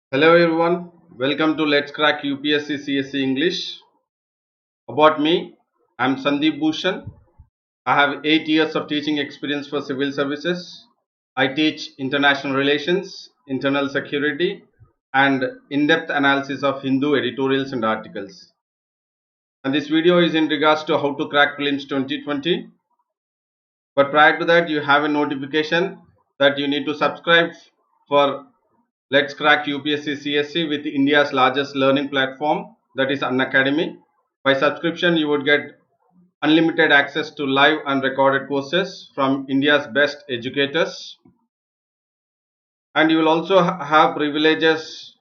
Hello everyone, welcome to Let's Crack UPSC CSE English. About me, I am Sandeep Bhushan. I have 8 years of teaching experience for civil services. I teach international relations, internal security, and in-depth analysis of Hindu editorials and articles. And this video is in regards to how to crack prelims 2020. But prior to that, you have a notification that you need to subscribe for Let's Crack UPSC CSE with India's largest learning platform, that is Unacademy. By subscription, you would get unlimited access to live and recorded courses from India's best educators, and you will also have privileges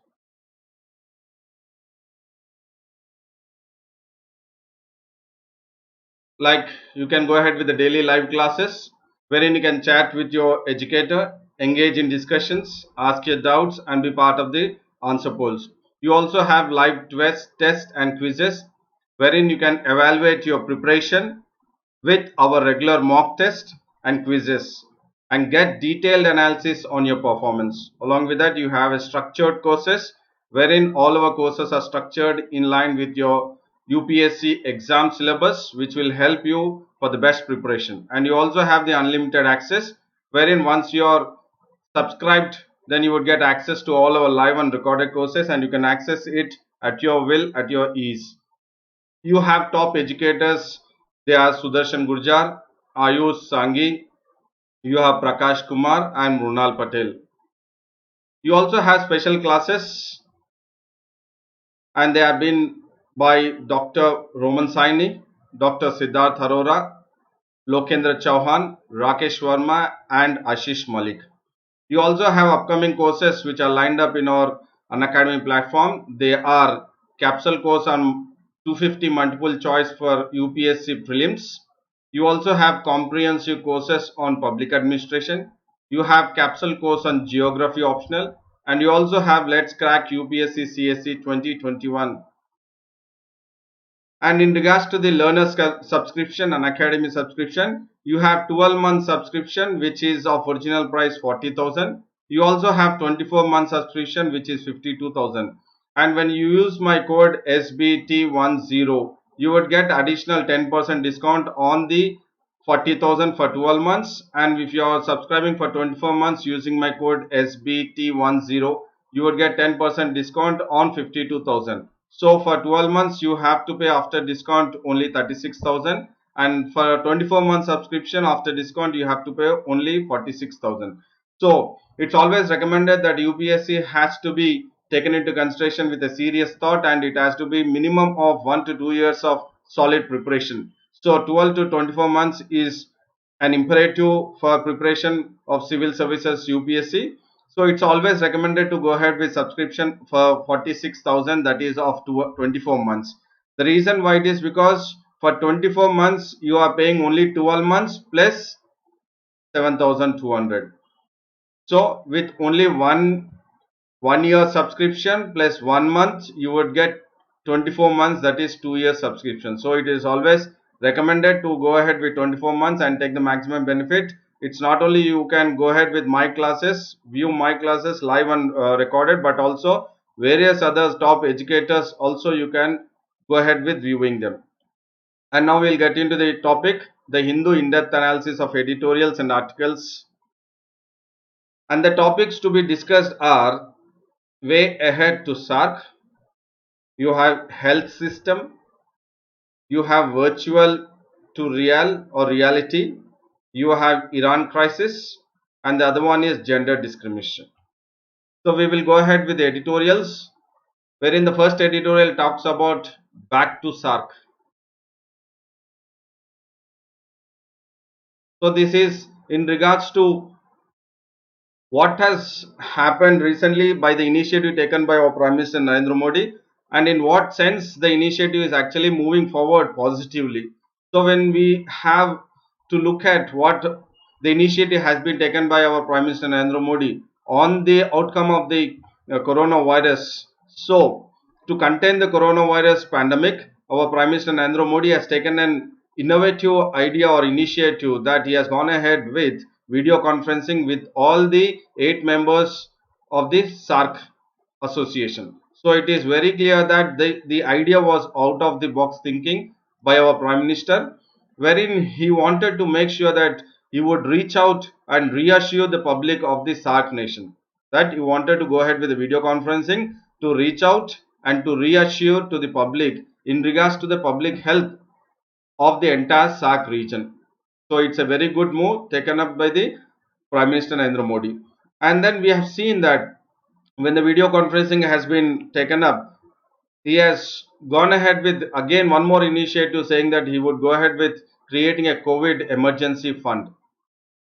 like you can go ahead with the daily live classes wherein you can chat with your educator, engage in discussions, ask your doubts, and be part of the answer polls. You also have live tests and quizzes wherein you can evaluate your preparation with our regular mock test and quizzes and get detailed analysis on your performance. Along with that, you have a structured courses wherein all our courses are structured in line with your UPSC exam syllabus, which will help you for the best preparation. And you also have the unlimited access wherein once you are subscribed, then you would get access to all our live and recorded courses, and you can access it at your will, at your ease. You have top educators. They are Sudarshan Gurjar, Ayush Sanghi, you have Prakash Kumar and Mrunal Patel. You also have special classes, and they have been by Dr. Roman Saini, Dr. Siddharth Arora, Lokendra Chauhan, Rakesh Verma, and Ashish Malik. You also have upcoming courses which are lined up in our Unacademy platform. They are capsule course on 250 multiple choice for UPSC Prelims. You also have comprehensive courses on public administration. You have capsule course on geography optional, and you also have Let's Crack UPSC CSE 2021. And in regards to the learner subscription and academy subscription, you have 12-month subscription which is of original price 40,000. You also have 24-month subscription which is 52,000. And when you use my code SBT10, you would get additional 10% discount on the 40,000 for 12 months. And if you are subscribing for 24 months using my code SBT10, you would get 10% discount on 52,000. So for 12 months you have to pay after discount only 36,000, and for 24 month subscription after discount you have to pay only 46,000. So it's always recommended that UPSC has to be taken into consideration with a serious thought, and it has to be minimum of 1 to 2 years of solid preparation. So 12 to 24 months is an imperative for preparation of civil services UPSC. So it's always recommended to go ahead with subscription for 46,000, that is of 24 months. The reason why it is because for 24 months you are paying only 12 months plus 7,200. So with only one year subscription plus 1 month you would get 24 months, that is 2 year subscription. So it is always recommended to go ahead with 24 months and take the maximum benefit. It's not only you can go ahead with my classes, view my classes live and recorded, but also various other top educators also you can go ahead with viewing them. And now we'll get into the topic, the Hindu in-depth analysis of editorials and articles. And the topics to be discussed are way ahead to SARC, you have health system, you have virtual to real or reality, you have Iran crisis, and the other one is gender discrimination. So we will go ahead with the editorials, wherein the first editorial talks about back to SARC. So this is in regards to what has happened recently by the initiative taken by our Prime Minister Narendra Modi, and in what sense the initiative is actually moving forward positively. So when we have to look at what the initiative has been taken by our Prime Minister Narendra Modi on the outcome of the coronavirus. So to contain the coronavirus pandemic, our Prime Minister Narendra Modi has taken an innovative idea or initiative that he has gone ahead with video conferencing with all the 8 members of the SARC. Association. So it is very clear that the idea was out of the box thinking by our Prime Minister, wherein he wanted to make sure that he would reach out and reassure the public of the SAARC nation. That he wanted to go ahead with the video conferencing to reach out and to reassure to the public in regards to the public health of the entire SAARC region. So it's a very good move taken up by the Prime Minister Narendra Modi. And then we have seen that when the video conferencing has been taken up, he has gone ahead with again one more initiative saying that he would go ahead with creating a COVID emergency fund.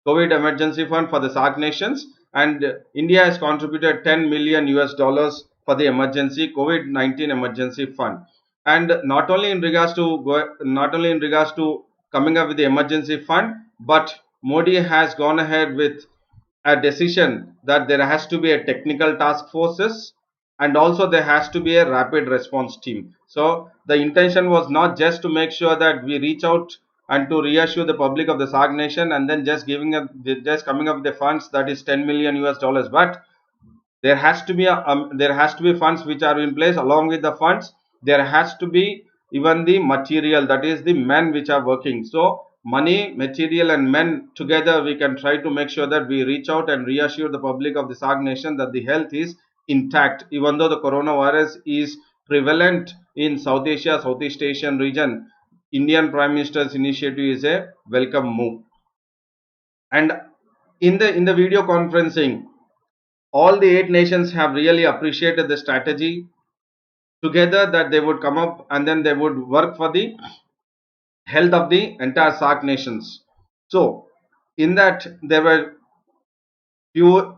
COVID emergency fund for the SAARC nations, and India has contributed 10 million US dollars for the emergency COVID-19 emergency fund. And not only in regards to coming up with the emergency fund, but Modi has gone ahead with a decision that there has to be a technical task forces, and also there has to be a rapid response team. So the intention was not just to make sure that we reach out and to reassure the public of the SAARC nation and then just coming up with the funds that is 10 million US dollars, but there has to be funds which are in place. Along with the funds, there has to be even the material, that is the men which are working. So money, material and men together, we can try to make sure that we reach out and reassure the public of the SAARC nation that the health is intact, even though the coronavirus is prevalent in South Asia, Southeast Asian region. Indian Prime Minister's initiative is a welcome move. And in the video conferencing, all the 8 nations have really appreciated the strategy together, that they would come up and then they would work for the health of the entire SAARC nations. So in that, there were few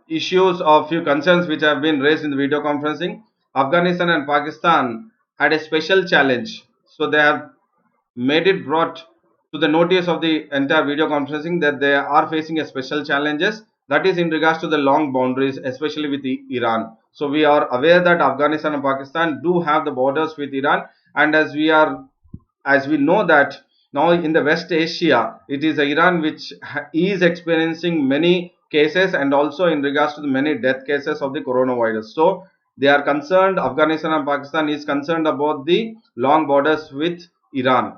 issues or few concerns which have been raised in the video conferencing. Afghanistan and Pakistan had a special challenge, so they have made it brought to the notice of the entire video conferencing that they are facing a special challenges, that is in regards to the long boundaries, especially with the Iran. So we are aware that Afghanistan and Pakistan do have the borders with Iran, and as we know that now in the West Asia, it is Iran which is experiencing many cases, and also in regards to the many death cases of the coronavirus. So they are concerned, Afghanistan and Pakistan is concerned about the long borders with Iran.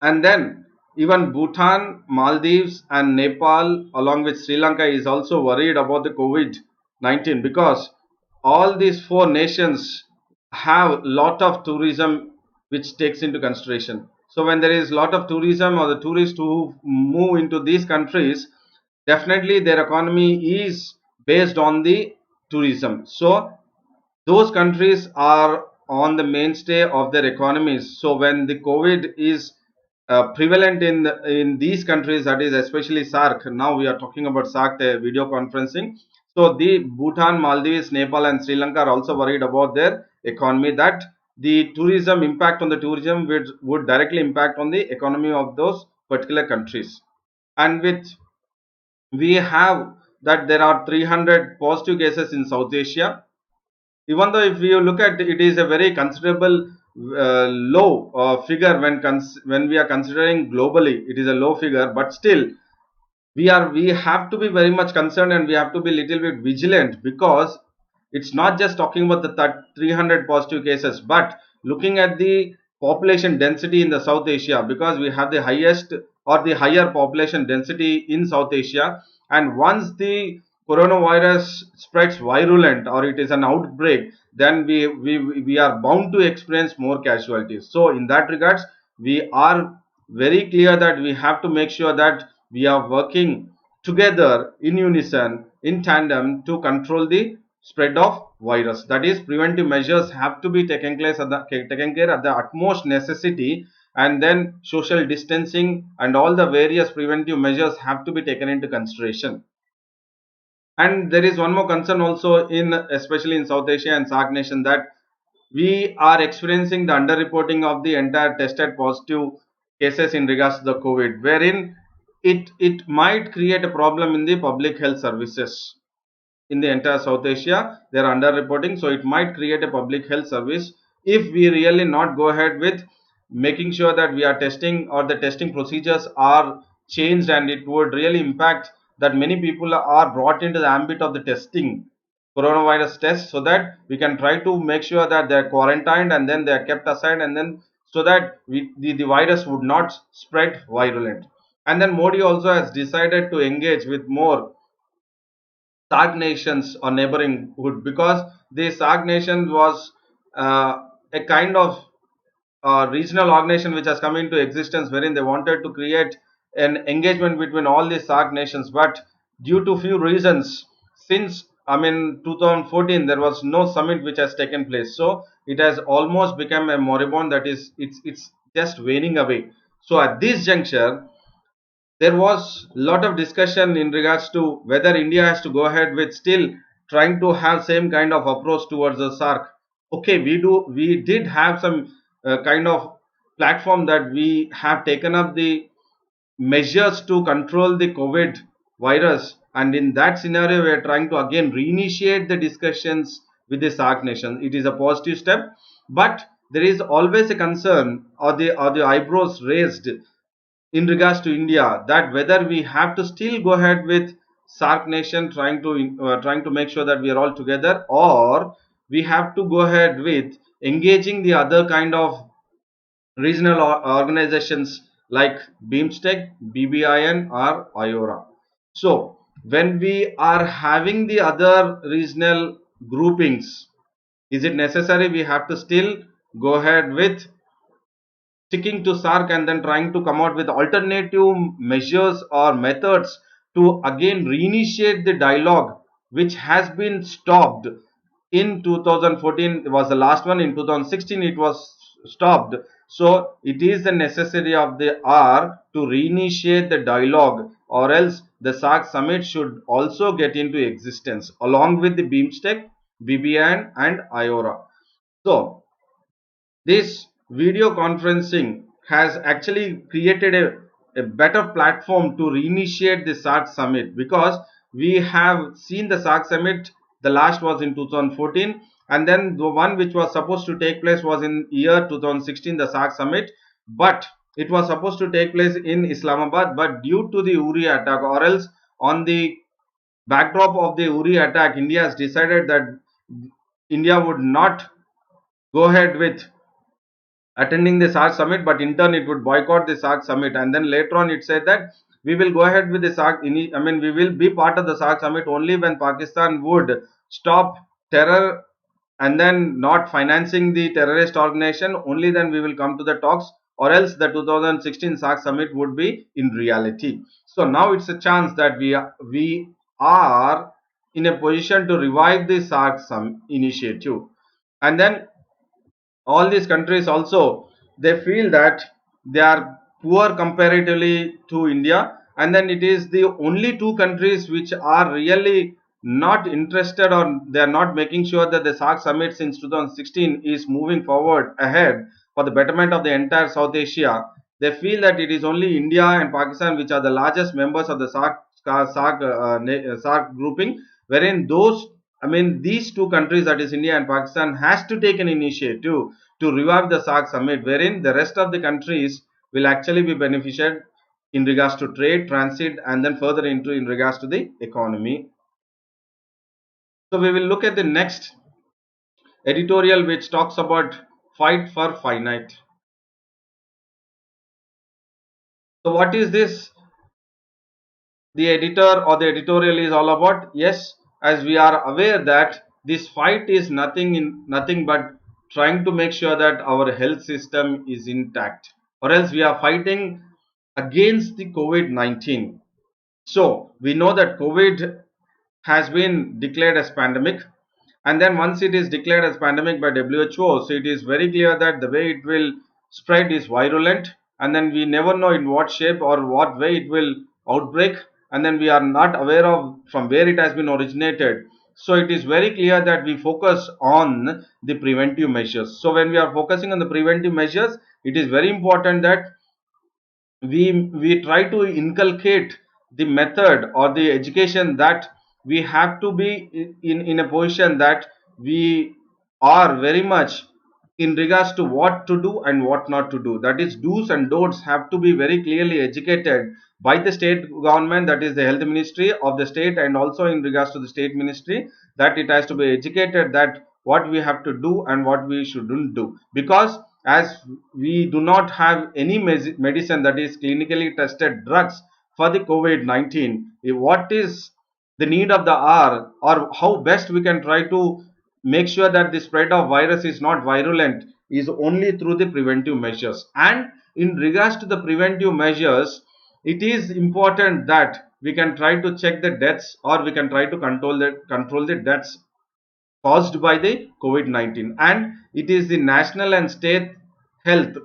And then even Bhutan, Maldives and Nepal along with Sri Lanka is also worried about the COVID-19, because all these 4 nations have lot of tourism which takes into consideration. So when there is lot of tourism or the tourists who move into these countries, definitely their economy is based on the tourism. So those countries are on the mainstay of their economies. So when the COVID is prevalent in these countries, that is especially SAARC. Now we are talking about SAARC video conferencing. So the Bhutan, Maldives, Nepal and Sri Lanka are also worried about their economy, that the tourism impact on the tourism would directly impact on the economy of those particular countries. And with we have that there are 300 positive cases in South Asia. Even though if you look at it, is a very considerable low figure when we are considering globally, it is a low figure, but still we have to be very much concerned and we have to be little bit vigilant, because it's not just talking about the 300 positive cases, but looking at the population density in the South Asia, because we have the highest or the higher population density in South Asia. And once the coronavirus spreads virulent or it is an outbreak, then we are bound to experience more casualties. So in that regards, we are very clear that we have to make sure that we are working together in unison, in tandem, to control the spread of virus. That is, preventive measures have to be taken care at the utmost necessity, and then social distancing and all the various preventive measures have to be taken into consideration. And there is one more concern also in especially in South Asia and SAARC nation, that we are experiencing the underreporting of the entire tested positive cases in regards to the COVID, wherein it might create a problem in the public health services in the entire South Asia. They are underreporting, so it might create a public health service if we really not go ahead with making sure that we are testing or the testing procedures are changed, and it would really impact that many people are brought into the ambit of the testing. coronavirus tests, so that we can try to make sure that they're quarantined and then they're kept aside, and then so that the virus would not spread virulent. And then Modi also has decided to engage with more SAARC nations or neighboringhood, because the SAARC nation was a kind of regional organization which has come into existence, wherein they wanted to create an engagement between all the SAARC nations. But due to few reasons, since 2014, there was no summit which has taken place. So it has almost become a moribund, that is, it's just waning away. So at this juncture, there was a lot of discussion in regards to whether India has to go ahead with still trying to have same kind of approach towards the SARC. Okay, we did have some kind of platform that we have taken up the measures to control the COVID virus, and in that scenario, we are trying to again reinitiate the discussions with the SARC nations. It is a positive step, but there is always a concern, or the eyebrows raised in regards to India, that whether we have to still go ahead with SARC nation trying to make sure that we are all together, or we have to go ahead with engaging the other kind of regional organizations like BIMSTEC, BBIN, or IORA. So when we are having the other regional groupings, is it necessary we have to still go ahead with sticking to SARC and then trying to come out with alternative measures or methods to again reinitiate the dialogue which has been stopped in 2014? It was the last one. In 2016 it was stopped. So it is the necessity of the hour to reinitiate the dialogue, or else the SARC summit should also get into existence along with the BIMSTEC, BBN and IORA. So this video conferencing has actually created a better platform to reinitiate the SARC summit, because we have seen the SARC summit, the last was in 2014, and then the one which was supposed to take place was in year 2016, the SARC summit, but it was supposed to take place in Islamabad, but due to the Uri attack, or else on the backdrop of the Uri attack, India has decided that India would not go ahead with attending the SARC summit, but in turn it would boycott the SARC summit. And then later on it said that we will go ahead with the SARC, we will be part of the SARC summit only when Pakistan would stop terror and then not financing the terrorist organization. Only then we will come to the talks, or else the 2016 SARC summit would be in reality. So now it's a chance that we are in a position to revive the SARC initiative. And then all these countries also, they feel that they are poor comparatively to India, and then it is the only two countries which are really not interested, or they are not making sure that the SARC summit since 2016 is moving forward ahead for the betterment of the entire South Asia. They feel that it is only India and Pakistan which are the largest members of the SARC grouping, wherein these two countries, that is India and Pakistan, has to take an initiative to revive the SARC summit, wherein the rest of the countries will actually be benefited in regards to trade, transit, and then further into in regards to the economy. So we will look at the next editorial, which talks about fight for finite. So what is this the editor or the editorial is all about? Yes, as we are aware that this fight is nothing but trying to make sure that our health system is intact, or else we are fighting against the COVID-19. So we know that COVID has been declared as pandemic, and then once it is declared as pandemic by WHO, so it is very clear that the way it will spread is virulent, and then we never know in what shape or what way it will outbreak, and then we are not aware of from where it has been originated. So it is very clear that we focus on the preventive measures. So when we are focusing on the preventive measures, it is very important that we try to inculcate the method or the education that we have to be in a position that we are very much in regards to what to do and what not to do. That is, do's and don'ts have to be very clearly educated by the state government, that is the health ministry of the state, and also in regards to the state ministry, that it has to be educated that what we have to do and what we shouldn't do. Because as we do not have any medicine, that is clinically tested drugs for the COVID-19, what is the need of the hour, or how best we can try to make sure that the spread of virus is not virulent, is only through the preventive measures. And in regards to the preventive measures, it is important that we can try to check the deaths, or we can try to control the deaths caused by the COVID-19. And it is the national and state health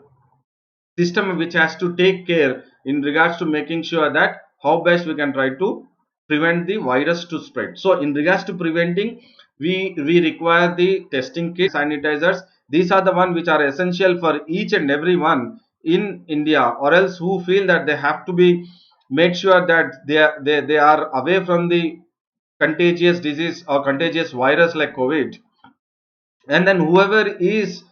system which has to take care in regards to making sure that how best we can try to prevent the virus to spread. So in regards to preventing, we require the testing kits, sanitizers. These are the one which are essential for each and every one in India, or else who feel that they have to be made sure that they are away from the contagious disease or contagious virus like COVID. And then whoever is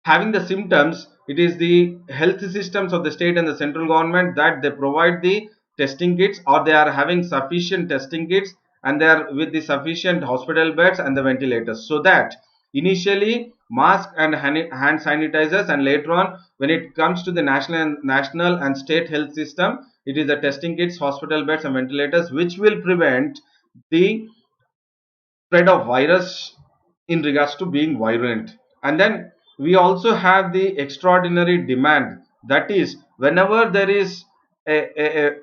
having the symptoms, it is the health systems of the state and the central government that they provide the testing kits, or they are having sufficient testing kits, and they are with the sufficient hospital beds and the ventilators, so that initially mask and hand sanitizers, and later on when it comes to the national and state health system, it is the testing kits, hospital beds and ventilators which will prevent the spread of virus in regards to being virulent. And then we also have the extraordinary demand, that is, whenever there is a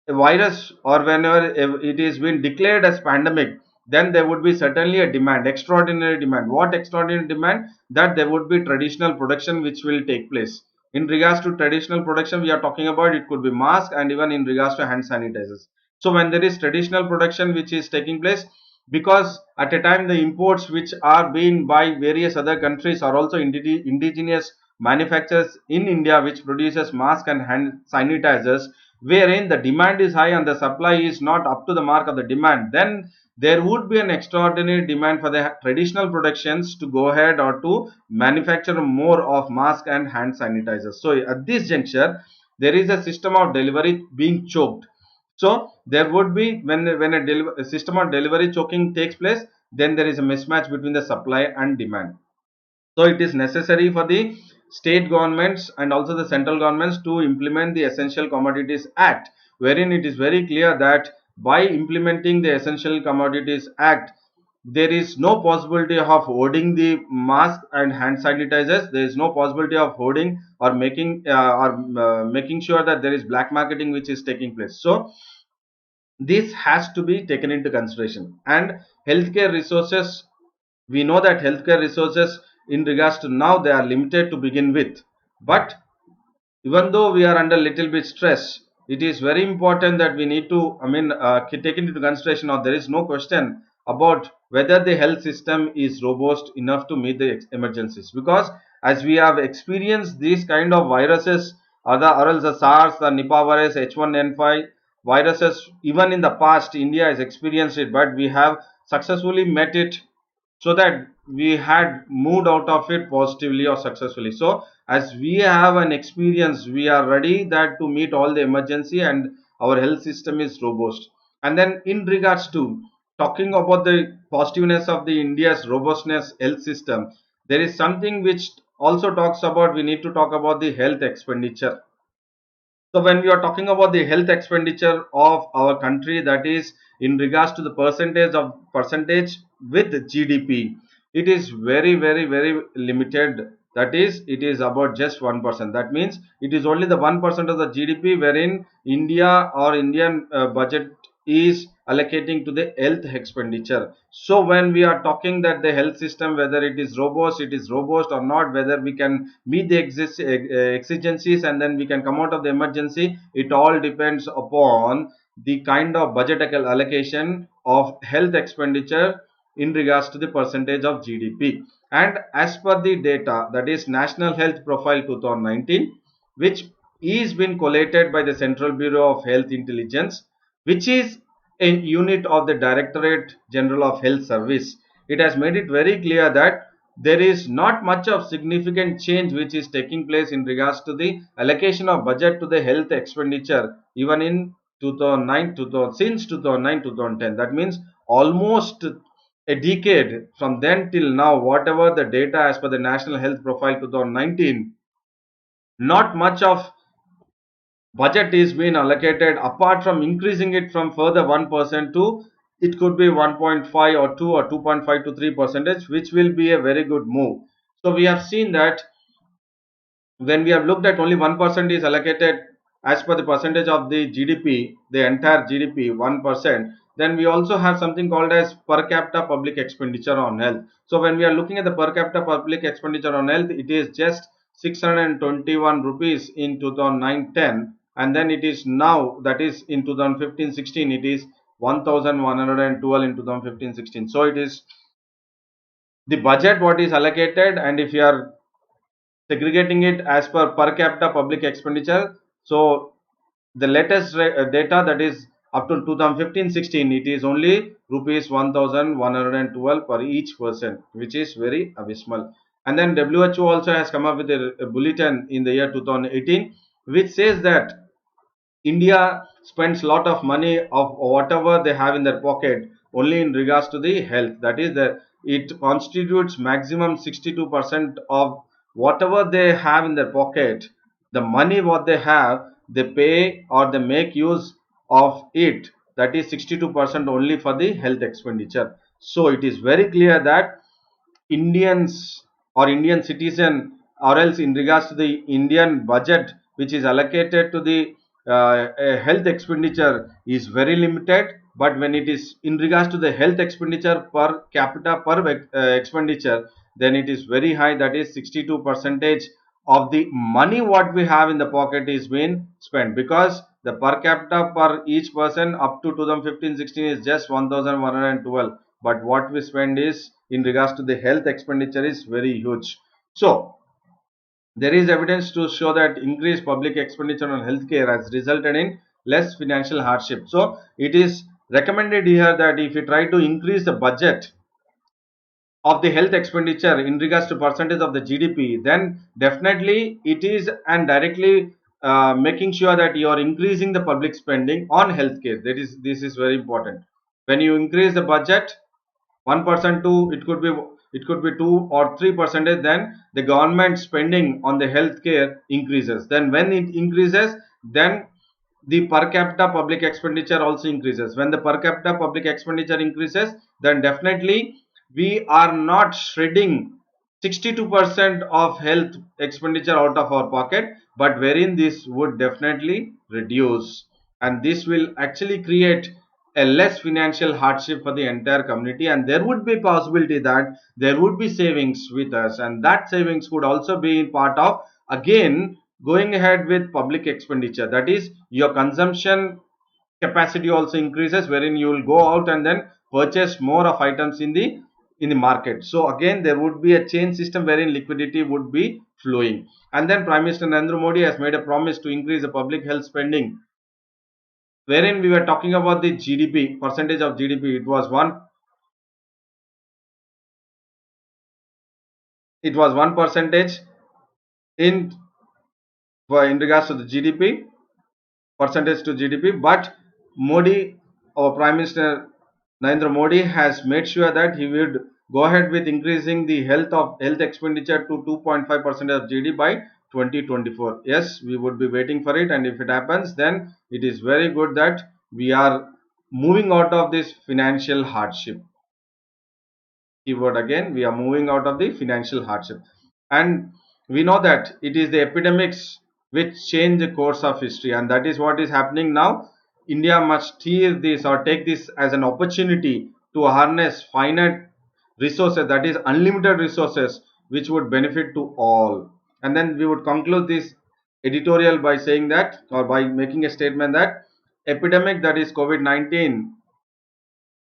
virus, or whenever it is been declared as pandemic, then there would be certainly a demand, extraordinary demand. What extraordinary demand? That there would be traditional production which will take place. In regards to traditional production, we are talking about, it could be mask, and even in regards to hand sanitizers. So when there is traditional production which is taking place, because at a time the imports which are being by various other countries are also indigenous manufacturers in India which produces mask and hand sanitizers, wherein the demand is high and the supply is not up to the mark of the demand, then there would be an extraordinary demand for the traditional productions to go ahead or to manufacture more of mask and hand sanitizers. So at this juncture, there is a system of delivery being choked. So there would be, when a system of delivery choking takes place, then there is a mismatch between the supply and demand. So it is necessary for the state governments and also the central governments to implement the Essential Commodities Act, wherein it is very clear that by implementing the Essential Commodities Act, there is no possibility of hoarding the mask and hand sanitizers. There is no possibility of hoarding or making sure that there is black marketing which is taking place. So this has to be taken into consideration. And healthcare resources, we know that healthcare resources in regards to now, they are limited to begin with, but even though we are under little bit stress, it is very important that we need to, take into consideration, or there is no question about whether the health system is robust enough to meet the emergencies. Because as we have experienced these kind of viruses, or else the SARS, the Nipah virus, H1N5 viruses, even in the past India has experienced it, but we have successfully met it, so that we had moved out of it positively or successfully. So as we have an experience, we are ready that to meet all the emergency, and our health system is robust. And then in regards to talking about the positiveness of the India's robustness health system, there is something which also talks about, we need to talk about the health expenditure. So when we are talking about the health expenditure of our country, that is in regards to the percentage with GDP, it is very limited. That is, it is about just 1%. That means it is only the 1% of the GDP wherein India or Indian budget is allocating to the health expenditure. So when we are talking that the health system, whether it is robust or not, whether we can meet the exigencies and then we can come out of the emergency, it all depends upon the kind of budget allocation of health expenditure in regards to the percentage of GDP. And as per the data, that is National Health Profile 2019, which is been collated by the Central Bureau of Health Intelligence, which is a unit of the Directorate General of Health Service. It has made it very clear that there is not much of significant change which is taking place in regards to the allocation of budget to the health expenditure even in 2009 since 2009 2010. That means almost a decade from then till now, whatever the data as per the national health profile 2019, not much of budget is being allocated apart from increasing it from further 1% to it could be 1.5 or 2 or 2.5 to 3 percentage, which will be a very good move. So we have seen that when we have looked at only 1% is allocated as per the percentage of the GDP, the entire GDP 1%, then we also have something called as per capita public expenditure on health. So when we are looking at the per capita public expenditure on health, it is just 621 rupees in 2009-10, and then it is now, that is in 2015-16, it is 1112 in 2015-16. So it is the budget what is allocated, and if you are segregating it as per capita public expenditure, so the latest data, that is up to 2015-16, it is only rupees 1112 per each person, which is very abysmal. And then WHO also has come up with a bulletin in the year 2018 which says that India spends a lot of money of whatever they have in their pocket only in regards to the health. That is, that it constitutes maximum 62% of whatever they have in their pocket. The money what they have, they pay or they make use of it. That is 62% only for the health expenditure. So it is very clear that Indians or Indian citizen, or else in regards to the Indian budget which is allocated to the health expenditure is very limited. But when it is in regards to the health expenditure per capita per expenditure, then it is very high. That is 62 percentage of the money what we have in the pocket is being spent, because the per capita per each person up to 2015-16 is just 1112, but what we spend is in regards to the health expenditure is very huge. So there is evidence to show that increased public expenditure on healthcare has resulted in less financial hardship. So it is recommended here that if you try to increase the budget of the health expenditure in regards to percentage of the GDP, then definitely it is and directly making sure that you are increasing the public spending on healthcare. That is, this is very important. When you increase the budget 1% to it could be 2 or 3 percentage, then the government spending on the healthcare increases. Then when it increases, then the per capita public expenditure also increases. When the per capita public expenditure increases, then definitely we are not shredding 62% of health expenditure out of our pocket, but wherein this would definitely reduce, and this will actually create a less financial hardship for the entire community, and there would be possibility that there would be savings with us, and that savings could also be part of again going ahead with public expenditure. That is, your consumption capacity also increases, wherein you will go out and then purchase more of items in the market. So again there would be a chain system wherein liquidity would be flowing. And then Prime Minister Narendra Modi has made a promise to increase the public health spending, wherein we were talking about the GDP percentage of GDP. It was 1 percentage in in regards to the GDP, percentage to GDP. But Modi, our Prime Minister Narendra Modi, has made sure that he would go ahead with increasing the health expenditure to 2.5% of GDP by 2024. Yes, we would be waiting for it, and if it happens, then it is very good that we are moving out of this financial hardship. Keyword again, we are moving out of the financial hardship. And we know that it is the epidemics which change the course of history, and that is what is happening now. India must steer this or take this as an opportunity to harness finite resources, that is unlimited resources, which would benefit to all. And then we would conclude this editorial by saying that, or by making a statement that epidemic, that is COVID-19,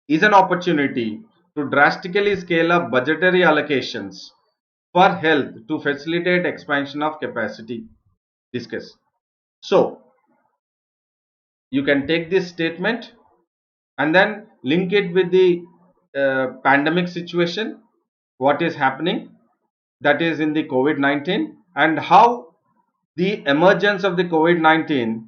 is an opportunity to drastically scale up budgetary allocations for health to facilitate expansion of capacity. Discuss. So you can take this statement and then link it with the pandemic situation, what is happening, that is in the COVID-19, and how the emergence of the COVID-19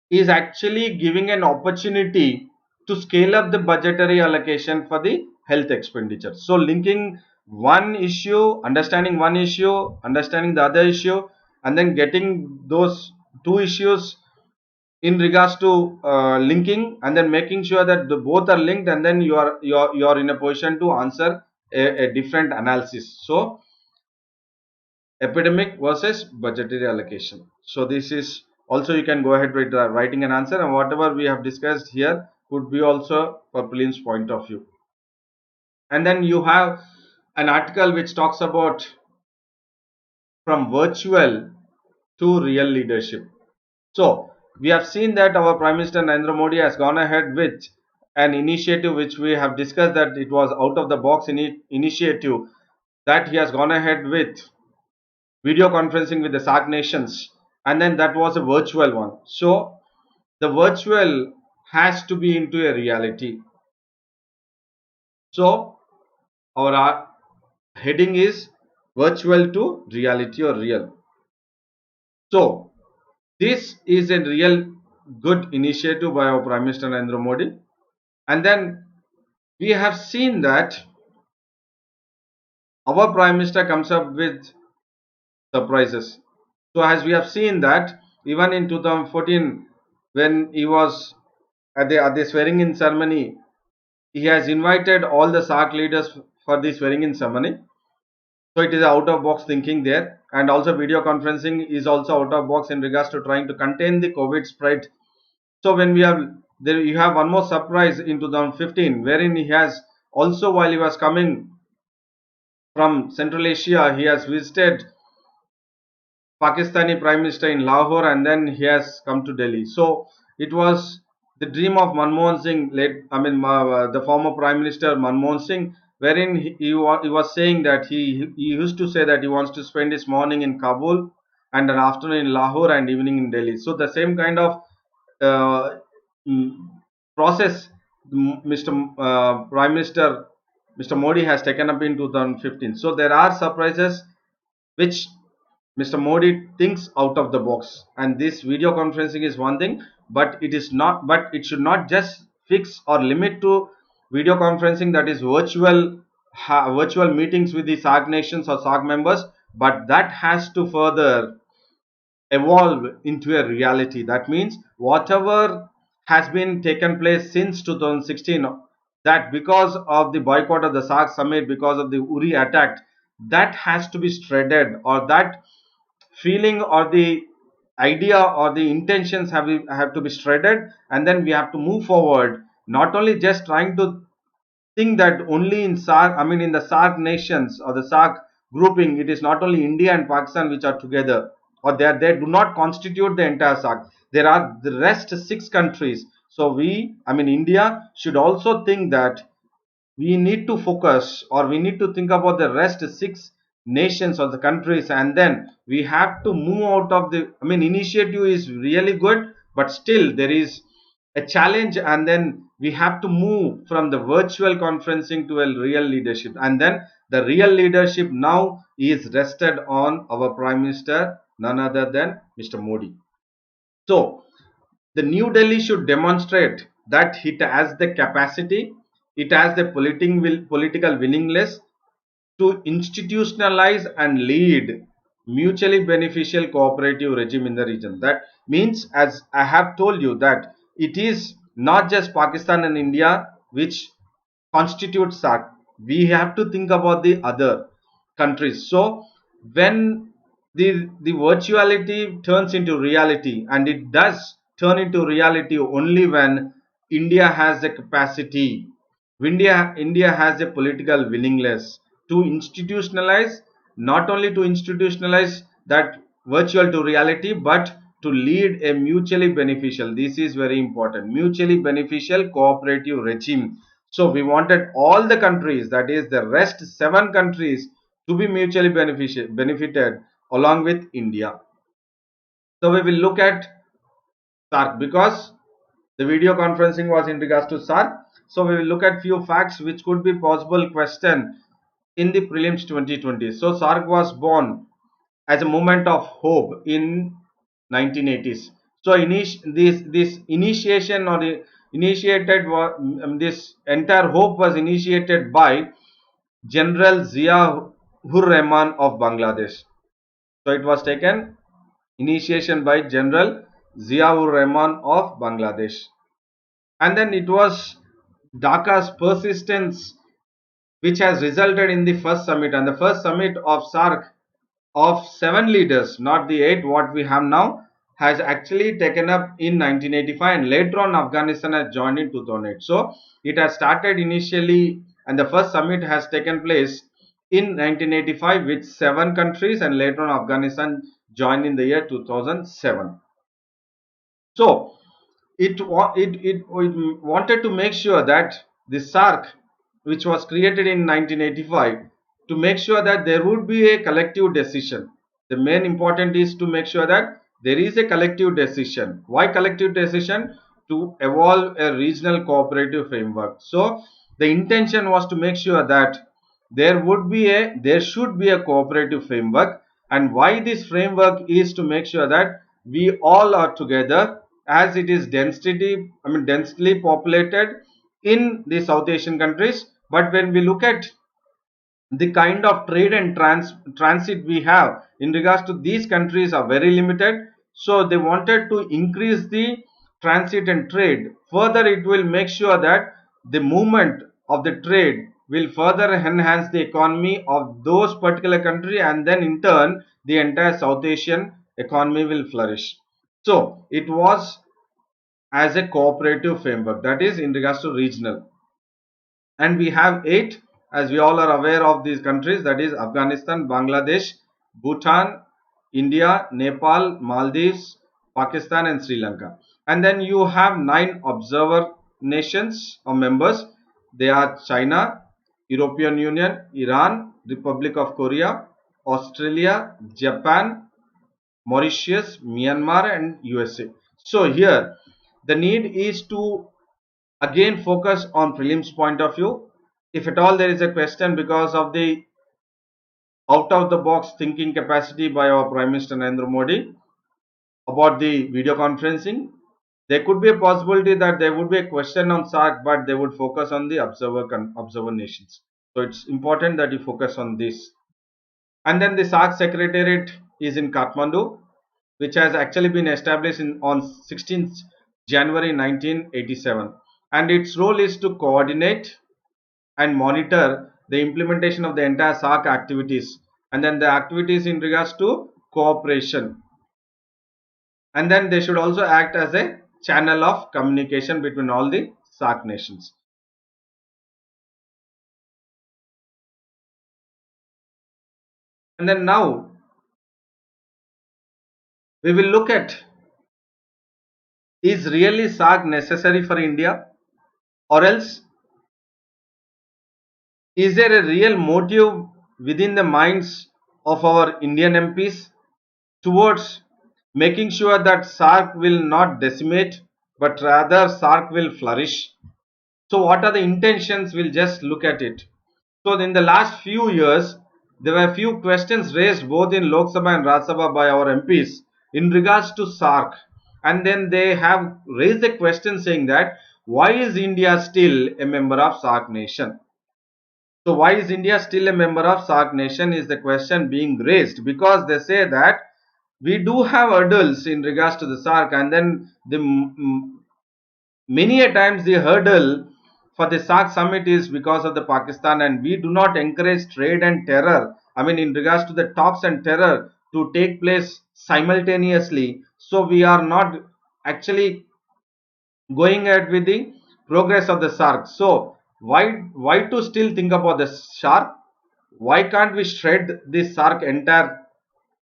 is actually giving an opportunity to scale up the budgetary allocation for the health expenditure. So linking one issue, understanding the other issue, and then getting those two issues in regards to linking, and then making sure that the both are linked, and then you are in a position to answer a different analysis. So epidemic versus budgetary allocation. So this is also, you can go ahead with writing an answer, and whatever we have discussed here could be also for prelims point of view. And then you have an article which talks about from virtual to real leadership. So we have seen that our Prime Minister Narendra Modi has gone ahead with an initiative which we have discussed, that it was out of the box initiative, that he has gone ahead with video conferencing with the SAARC nations, and then that was a virtual one. So the virtual has to be into a reality. So our heading is virtual to reality or real. So this is a real good initiative by our Prime Minister Narendra Modi. And then we have seen that our Prime Minister comes up with surprises. So as we have seen that even in 2014, when he was at the swearing in ceremony, he has invited all the SAARC leaders for the swearing in ceremony. So it is out of box thinking there, and also video conferencing is also out of box in regards to trying to contain the COVID spread. So when we have there, you have one more surprise in 2015, wherein he has also, while he was coming from Central Asia, he has visited Pakistani Prime Minister in Lahore, and then he has come to Delhi. So it was the dream of Manmohan Singh, the former Prime Minister Manmohan Singh, wherein he was saying that he used to say that he wants to spend his morning in Kabul and an afternoon in Lahore and evening in Delhi. So the same kind of uh, mm, process Mr. Prime Minister Mr. Modi has taken up in 2015. So there are surprises which Mr. Modi thinks out of the box, and this video conferencing is one thing, but it is not. But it should not just fix or limit to video conferencing, that is virtual meetings with the SAARC nations or SAARC members, but that has to further evolve into a reality. That means whatever has been taken place since 2016, that because of the boycott of the SAARC summit, because of the Uri attack, that has to be shredded, or that feeling or the idea or the intentions have to be shredded, and then we have to move forward, not only just trying to think that only in SAARC, in the SAARC nations or the SAARC grouping, it is not only India and Pakistan which are together, or they do not constitute the entire SAARC. There are the rest six countries. So India should also think that we need to focus, or we need to think about the rest six nations or the countries, and then we have to move out of the initiative is really good, but still there is a challenge, and then we have to move from the virtual conferencing to a real leadership, and then the real leadership now is rested on our Prime Minister, none other than Mr. Modi. So the New Delhi should demonstrate that it has the capacity, it has the political willingness to institutionalize and lead mutually beneficial cooperative regime in the region. That means, as I have told you, that it is not just Pakistan and India which constitute SAARC. We have to think about the other countries. So when the virtuality turns into reality, and it does turn into reality only when India has the capacity, India has a political willingness to institutionalize, not only to institutionalize that virtual to reality, but to lead a mutually beneficial, this is very important, mutually beneficial cooperative regime. So we wanted all the countries, that is the rest seven countries, to be mutually benefited along with India. So we will look at SAARC, because the video conferencing was in regards to SAARC. So we will look at few facts which could be possible question in the prelims 2020. So SARC was born as a movement of hope in 1980s. So this initiation or initiated this entire hope was initiated by General Zia Rahman of Bangladesh. So it was taken initiation by General Ziaur Rahman of Bangladesh. And then it was Dhaka's persistence which has resulted in the first summit, and the first summit of SARC of 7 leaders, not the 8 what we have now, has actually taken up in 1985, and later on Afghanistan has joined in 2008. So it has started initially, and the first summit has taken place in 1985 with 7 countries, and later on Afghanistan joined in the year 2007. So it wanted to make sure that the SARC, which was created in 1985, to make sure that there would be a collective decision. The main important is to make sure that there is a collective decision. Why collective decision? To evolve a regional cooperative framework. So the intention was to make sure that there should be a cooperative framework. And why this framework is to make sure that we all are together, as it is densely populated in the South Asian countries. But when we look at the kind of trade and transit we have in regards to these countries are very limited, so they wanted to increase the transit and trade further. It will make sure that the movement of the trade will further enhance the economy of those particular country, and then in turn the entire South Asian economy will flourish. So it was as a cooperative framework, that is in regards to regional. And we have 8, as we all are aware of these countries, that is Afghanistan, Bangladesh, Bhutan, India, Nepal, Maldives, Pakistan and Sri Lanka. And then you have 9 observer nations or members. They are China, European Union, Iran, Republic of Korea, Australia, Japan, Mauritius, Myanmar and USA. So here the need is to again focus on prelims point of view. If at all there is a question because of the out of the box thinking capacity by our Prime Minister Narendra Modi about the video conferencing, there could be a possibility that there would be a question on SARC, but they would focus on the observer nations. So it's important that you focus on this. And then the SARC Secretariat is in Kathmandu, which has actually been established on 16th January 1987. And its role is to coordinate and monitor the implementation of the entire SARC activities, and then the activities in regards to cooperation. And then they should also act as a channel of communication between all the SARC nations. And then now we will look at, is really SARC necessary for India, or else is there a real motive within the minds of our Indian MPs towards making sure that SARC will not decimate, but rather SARC will flourish? So what are the intentions? We'll just look at it. So in the last few years, there were few questions raised both in Lok Sabha and Rajya Sabha by our MPs in regards to SARC. And then they have raised a question saying that why is India still a member of SARC nation? So why is India still a member of SARC nation is the question being raised, because they say that we do have hurdles in regards to the SARC, and then the many a times the hurdle for the SARC summit is because of the Pakistan, and we do not encourage trade and terror. I mean, in regards to the talks and terror to take place simultaneously. So we are not actually going ahead with the progress of the SARC. So why to still think about the SARC? Why can't we shred this SARC entire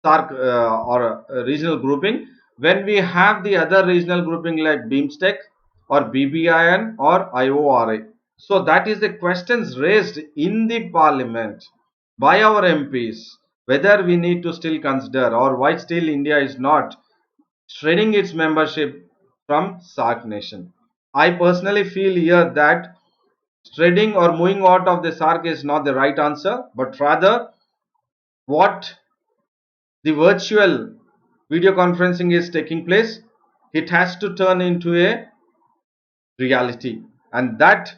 SARC or regional grouping, when we have the other regional grouping like BIMSTEC or BBIN or IORA? So that is the questions raised in the parliament by our MPs, whether we need to still consider, or why still India is not shredding its membership from SARC nation. I personally feel here that Spreading or moving out of the SARC is not the right answer, but rather what the virtual video conferencing is taking place, it has to turn into a reality, and that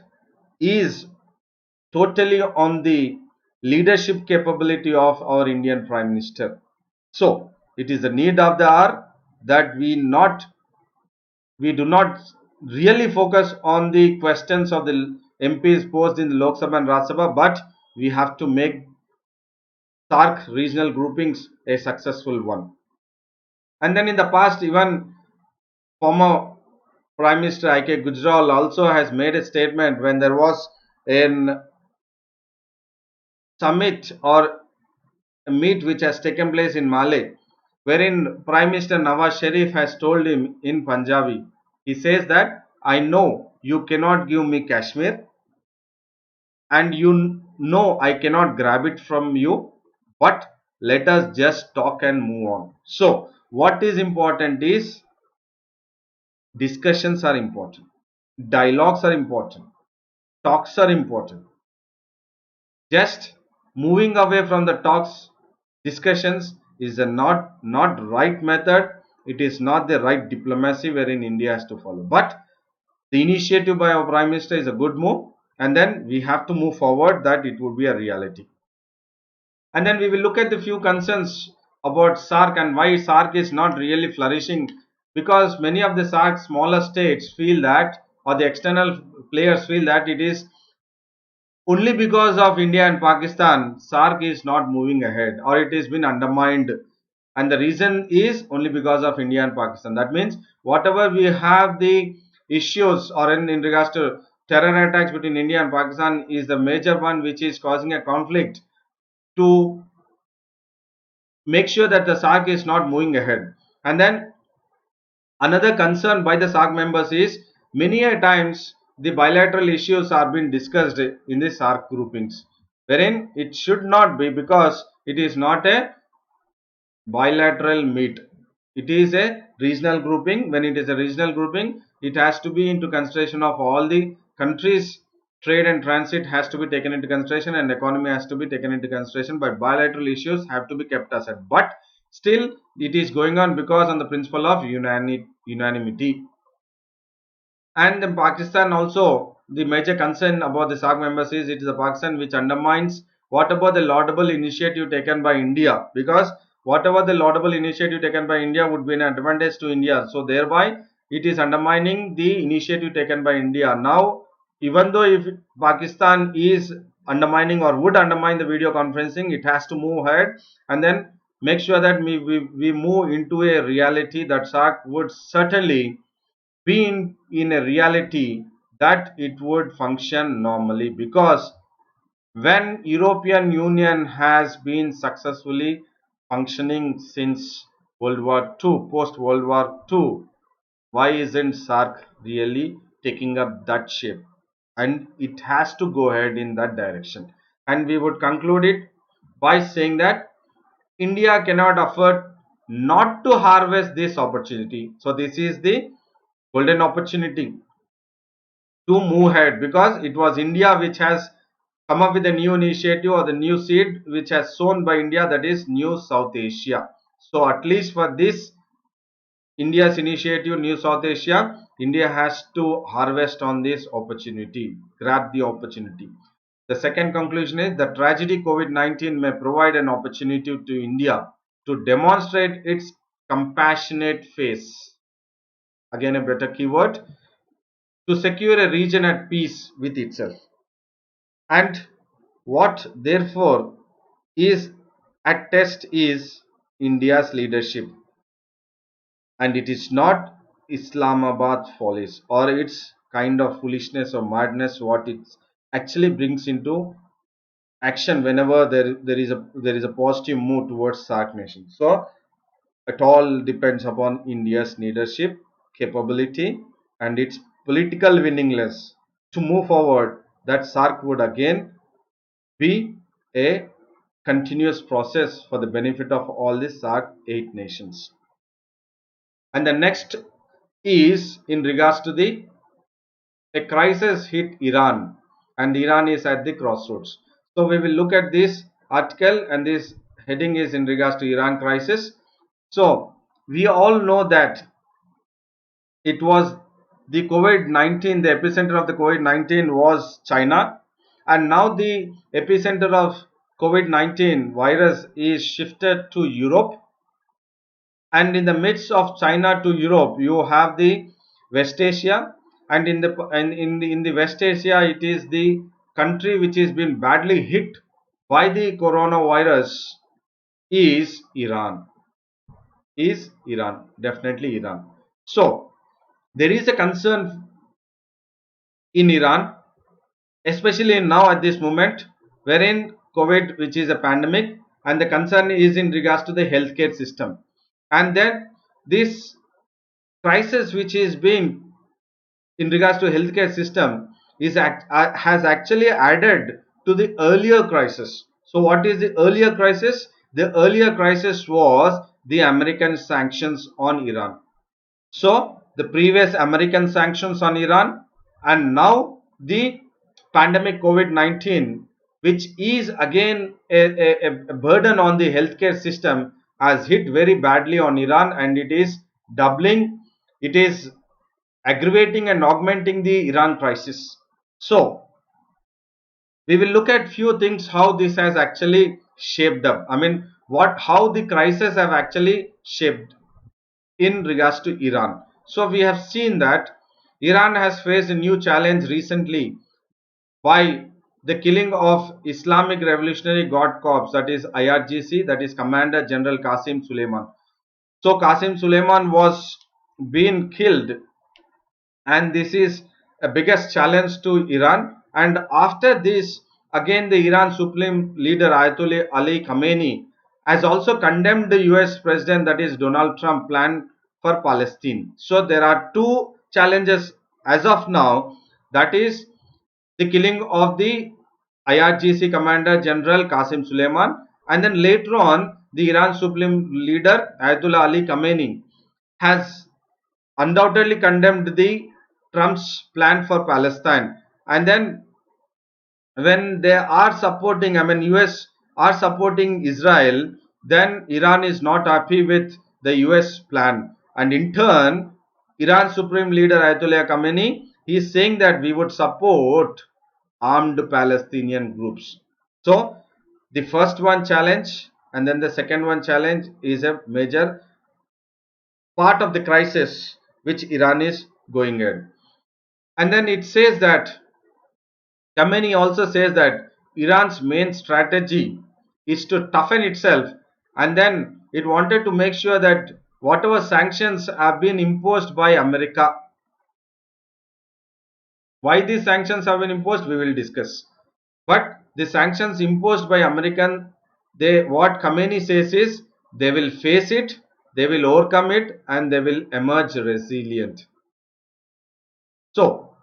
is totally on the leadership capability of our Indian Prime Minister. So it is the need of the hour that we do not really focus on the questions of the MPs posed in the Lok Sabha and Rajya Sabha, but we have to make SARC regional groupings a successful one. And then in the past, even former Prime Minister I.K. Gujral also has made a statement when there was an summit or a meet which has taken place in Malé, wherein Prime Minister Nawaz Sharif has told him in Punjabi, he says that I know you cannot give me Kashmir, and you know I cannot grab it from you, but let us just talk and move on. So what is important is discussions are important, dialogues are important, talks are important. Just moving away from the talks, discussions is a not right method. It is not the right diplomacy wherein India has to follow. But the initiative by our Prime Minister is a good move, and then we have to move forward that it would be a reality. And then we will look at the few concerns about SARC and why SARC is not really flourishing, because many of the SARC smaller states feel that, or the external players feel that it is only because of India and Pakistan, SARC is not moving ahead or it has been undermined. And the reason is only because of India and Pakistan. That means whatever we have the issues or in regards to terror attacks between India and Pakistan is the major one which is causing a conflict to make sure that the SARC is not moving ahead. And then another concern by the SARC members is many a times the bilateral issues are being discussed in the SARC groupings, wherein it should not be, because it is not a bilateral meet. It is a regional grouping. When it is a regional grouping, it has to be into consideration of all the countries. Trade and transit has to be taken into consideration, and economy has to be taken into consideration, but bilateral issues have to be kept aside. But still it is going on because on the principle of unanimity. And in Pakistan also, the major concern about the SARC members is it is a Pakistan which undermines what about the laudable initiative taken by India, because whatever the laudable initiative taken by India would be an advantage to India. So thereby it is undermining the initiative taken by India. Now, even though if Pakistan is undermining or would undermine the video conferencing, it has to move ahead and then make sure that we move into a reality that SARC would certainly be in a reality that it would function normally, because when European Union has been successfully functioning since World War II, post World War II, why isn't SARC really taking up that shape? And it has to go ahead in that direction. And we would conclude it by saying that India cannot afford not to harvest this opportunity. So this is the golden opportunity to move ahead, because it was India which has come up with a new initiative or the new seed which has sown by India, that is New South Asia. So at least for this India's initiative New South Asia, India has to harvest on this opportunity, grab the opportunity. The second conclusion is the tragedy COVID-19 may provide an opportunity to India to demonstrate its compassionate face. Again a better keyword, to secure a region at peace with itself. And what therefore is at test is India's leadership, and it is not Islamabad follies or its kind of foolishness or madness what it actually brings into action whenever there is a positive move towards SARC nation. So it all depends upon India's leadership capability and its political willingness to move forward, that SARC would again be a continuous process for the benefit of all the SARC 8 nations. And the next is in regards to the a crisis hit Iran, and Iran is at the crossroads. So we will look at this article, and this heading is in regards to Iran crisis. So we all know that it was the COVID-19, the epicenter of the COVID-19 was China, and now the epicenter of COVID-19 virus is shifted to Europe. And in the midst of China to Europe, you have the West Asia, and in the West Asia, it is the country which has been badly hit by the coronavirus is Iran. Is Iran, definitely Iran. So there is a concern in Iran, especially now at this moment, wherein COVID, which is a pandemic, and the concern is in regards to the healthcare system. And then this crisis, which is being in regards to healthcare system, has actually added to the earlier crisis. So, what is the earlier crisis? The earlier crisis was the American sanctions on Iran. So the previous American sanctions on Iran, and now the pandemic COVID-19, which is again a burden on the healthcare system, has hit very badly on Iran, and it is doubling, it is aggravating and augmenting the Iran crisis. So we will look at few things how this has actually shaped up. I mean, how the crisis have actually shaped in regards to Iran. So we have seen that Iran has faced a new challenge recently by the killing of Islamic Revolutionary Guard Corps, that is IRGC, that is Commander General Qasim Suleiman. So Qasim Suleiman was being killed, and this is a biggest challenge to Iran. And after this, again the Iran Supreme Leader Ayatollah Ali Khamenei has also condemned the US President, that is Donald Trump, plan for Palestine. So there are two challenges as of now, that is the killing of the IRGC Commander General Qasim Suleiman, and then later on the Iran Supreme Leader Ayatollah Ali Khamenei has undoubtedly condemned the Trump's plan for Palestine. And then when they are supporting, I mean US are supporting Israel, then Iran is not happy with the US plan, and in turn Iran Supreme Leader Ayatollah Khamenei, he is saying that we would support armed Palestinian groups. So the first one challenge, and then the second one challenge is a major part of the crisis which Iran is going in. And then it says that Khamenei also says that Iran's main strategy is to toughen itself, and then it wanted to make sure that whatever sanctions have been imposed by America, why these sanctions have been imposed, we will discuss. But the sanctions imposed by American, what Khamenei says is they will face it, they will overcome it, and they will emerge resilient. So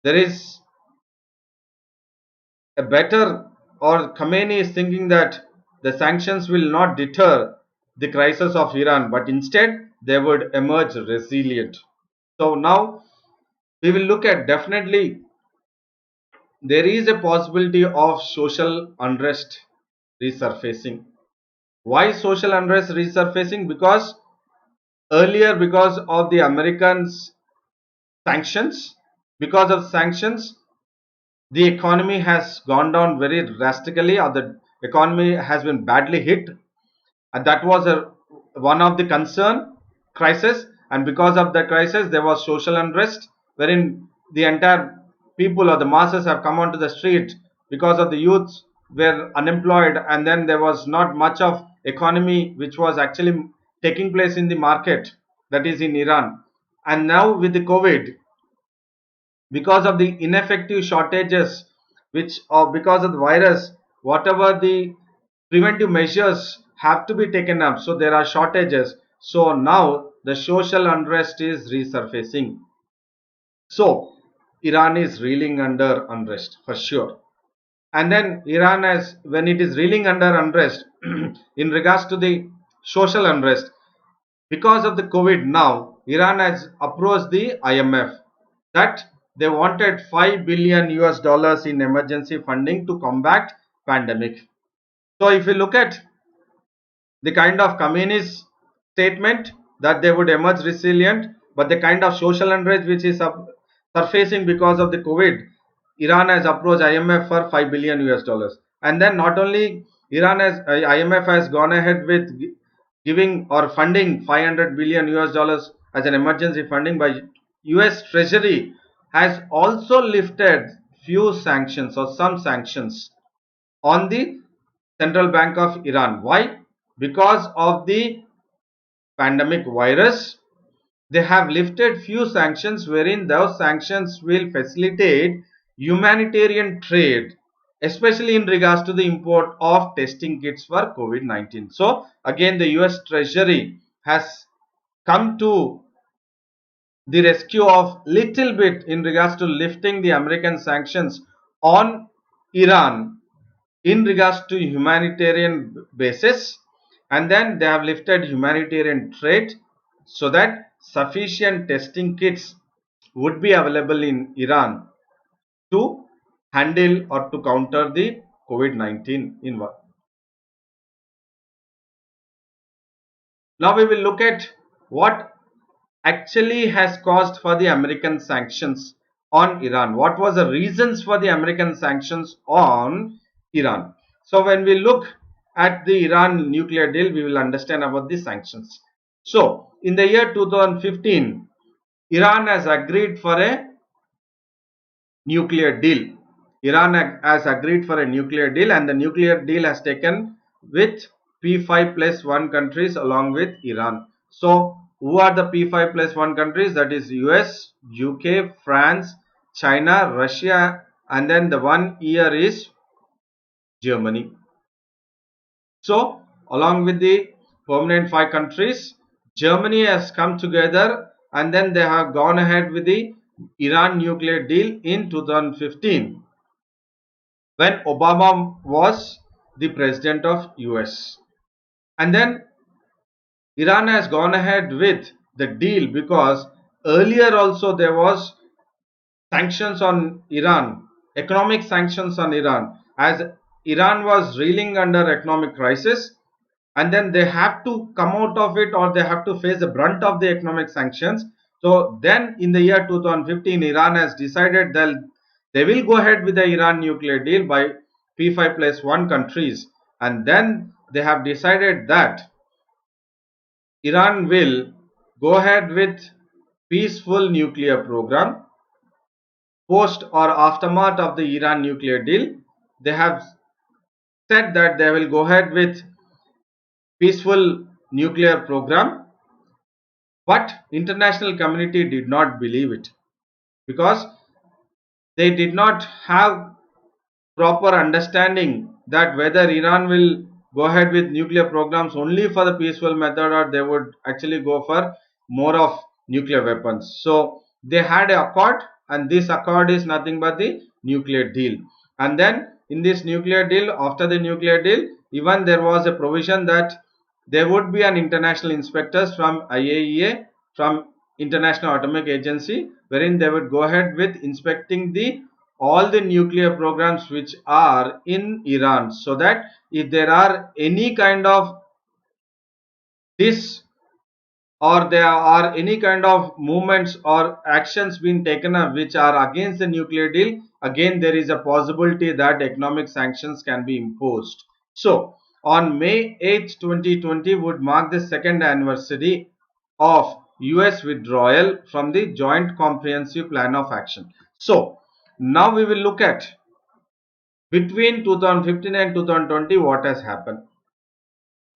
there is a better, or Khamenei is thinking that the sanctions will not deter the crisis of Iran, but instead they would emerge resilient. So now we will look at, definitely there is a possibility of social unrest resurfacing. Why social unrest resurfacing? Because earlier, because of the Americans sanctions, because of sanctions, the economy has gone down very drastically, or the economy has been badly hit, and that was one of the concern crisis. And because of the crisis there was social unrest, wherein the entire people or the masses have come onto the street because of the youths were unemployed, and then there was not much of economy which was actually taking place in the market, that is in Iran. And now with the COVID, because of the ineffective shortages, which, or because of the virus, whatever the preventive measures have to be taken up, so there are shortages. So now the social unrest is resurfacing. So Iran is reeling under unrest for sure. And then Iran has, when it is reeling under unrest in regards to the social unrest, because of the COVID, now Iran has approached the IMF that they wanted 5 billion US dollars in emergency funding to combat pandemic. So if you look at the kind of communist statement that they would emerge resilient, but the kind of social unrest which is surfacing because of the COVID, Iran has approached IMF for 5 billion US dollars. And then not only IMF has gone ahead with giving or funding 500 billion US dollars as an emergency funding, by US Treasury has also lifted few sanctions or some sanctions on the Central Bank of Iran. Why? Because of the pandemic virus, they have lifted few sanctions wherein those sanctions will facilitate humanitarian trade, especially in regards to the import of testing kits for COVID-19. So again, the US Treasury has come to the rescue of little bit in regards to lifting the American sanctions on Iran in regards to humanitarian basis, and then they have lifted humanitarian trade so that sufficient testing kits would be available in Iran to handle or to counter the COVID-19 in war. Now we will look at what actually has caused for the American sanctions on Iran. What was the reasons for the American sanctions on Iran? So when we look at the Iran nuclear deal, we will understand about the sanctions. So in the year 2015, Iran has agreed for a nuclear deal. Iran has agreed for a nuclear deal, and the nuclear deal has taken with P5 plus 1 countries along with Iran. So who are the P5 plus 1 countries? That is US, UK, France, China, Russia, and then the one here is Germany. So along with the permanent 5 countries, Germany has come together and then they have gone ahead with the Iran nuclear deal in 2015 when Obama was the president of US. And then Iran has gone ahead with the deal because earlier also there was sanctions on Iran, economic sanctions on Iran, as Iran was reeling under economic crisis, and then they have to come out of it or they have to face the brunt of the economic sanctions. So then in the year 2015, Iran has decided that they will go ahead with the Iran nuclear deal by P5 plus 1 countries, and then they have decided that Iran will go ahead with peaceful nuclear program post or aftermath of the Iran nuclear deal. They have said that they will go ahead with peaceful nuclear program, but international community did not believe it because they did not have proper understanding that whether Iran will go ahead with nuclear programs only for the peaceful method or they would actually go for more of nuclear weapons. So they had an accord, and this accord is nothing but the nuclear deal. And then in this nuclear deal, after the nuclear deal, even there was a provision that there would be an international inspectors from IAEA, from International Atomic Agency, wherein they would go ahead with inspecting the all the nuclear programs which are in Iran, so that if there are any kind of this or there are any kind of movements or actions being taken up which are against the nuclear deal, again there is a possibility that economic sanctions can be imposed. So on May 8th 2020 would mark the second anniversary of US withdrawal from the Joint Comprehensive Plan of Action. So now we will look at between 2015 and 2020 what has happened.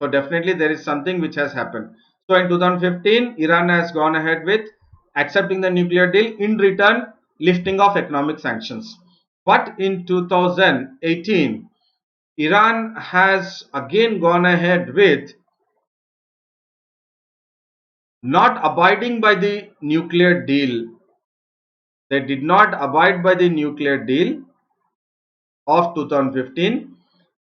So definitely there is something which has happened. So in 2015, Iran has gone ahead with accepting the nuclear deal, in return lifting of economic sanctions. But in 2018, Iran has again gone ahead with not abiding by the nuclear deal. They did not abide by the nuclear deal of 2015,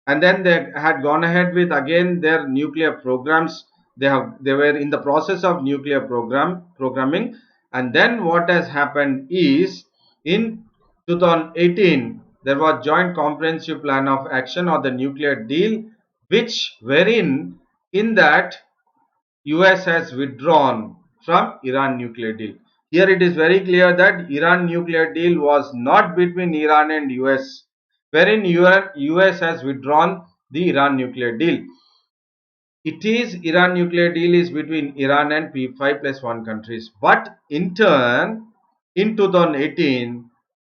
and then they had gone ahead with again their nuclear programs. They were in the process of nuclear programming, and then what has happened is In 2018, there was Joint Comprehensive Plan of Action or the Nuclear Deal, which wherein in that US has withdrawn from Iran nuclear deal. Here it is very clear that Iran nuclear deal was not between Iran and US, wherein US has withdrawn the Iran nuclear deal. It is Iran nuclear deal is between Iran and P5 plus 1 countries. But in turn, in 2018,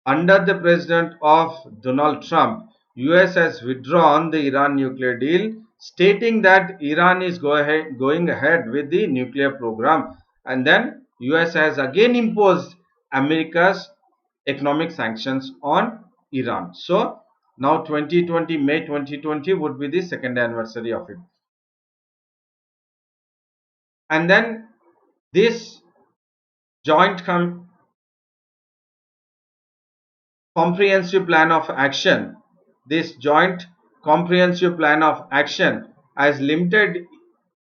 under the president of Donald Trump, US has withdrawn the Iran nuclear deal, stating that Iran is going ahead with the nuclear program. And then US has again imposed America's economic sanctions on Iran. So now 2020, May 2020 would be the second anniversary of it. And then this joint comprehensive plan of action, this joint comprehensive plan of action has limited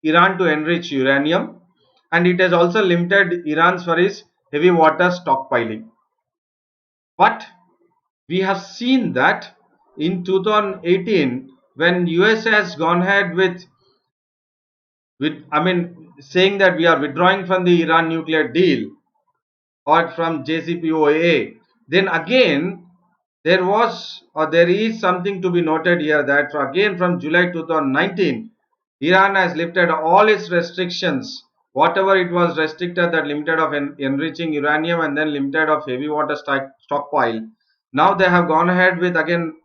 Iran to enrich uranium, and it has also limited Iran's for its heavy water stockpiling. But we have seen that in 2018, when US has gone ahead with saying that we are withdrawing from the Iran nuclear deal or from JCPOA, then again there was or there is something to be noted here that again from July 2019, Iran has lifted all its restrictions, whatever it was restricted, that limited of enriching uranium and then limited of heavy water stockpile. Now they have gone ahead with again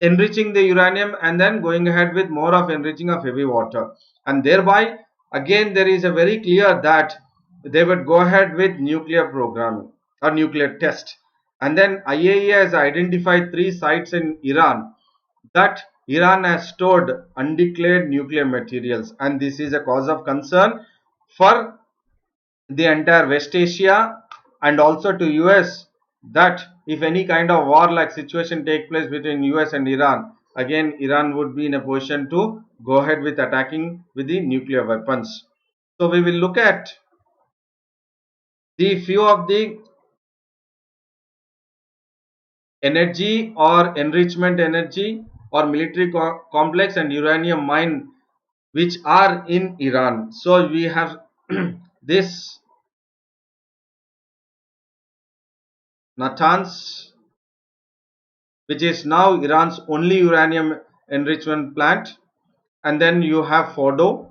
enriching the uranium and then going ahead with more of enriching of heavy water, and thereby again there is a very clear that they would go ahead with nuclear program or nuclear test. And then IAEA has identified 3 sites in Iran that Iran has stored undeclared nuclear materials, and this is a cause of concern for the entire West Asia and also to US, that if any kind of war like situation take place between US and Iran, again Iran would be in a position to go ahead with attacking with the nuclear weapons. So we will look at the few of the energy or enrichment energy or military complex and uranium mine which are in Iran. So we have this Natanz, which is now Iran's only uranium enrichment plant, and then you have Fordo,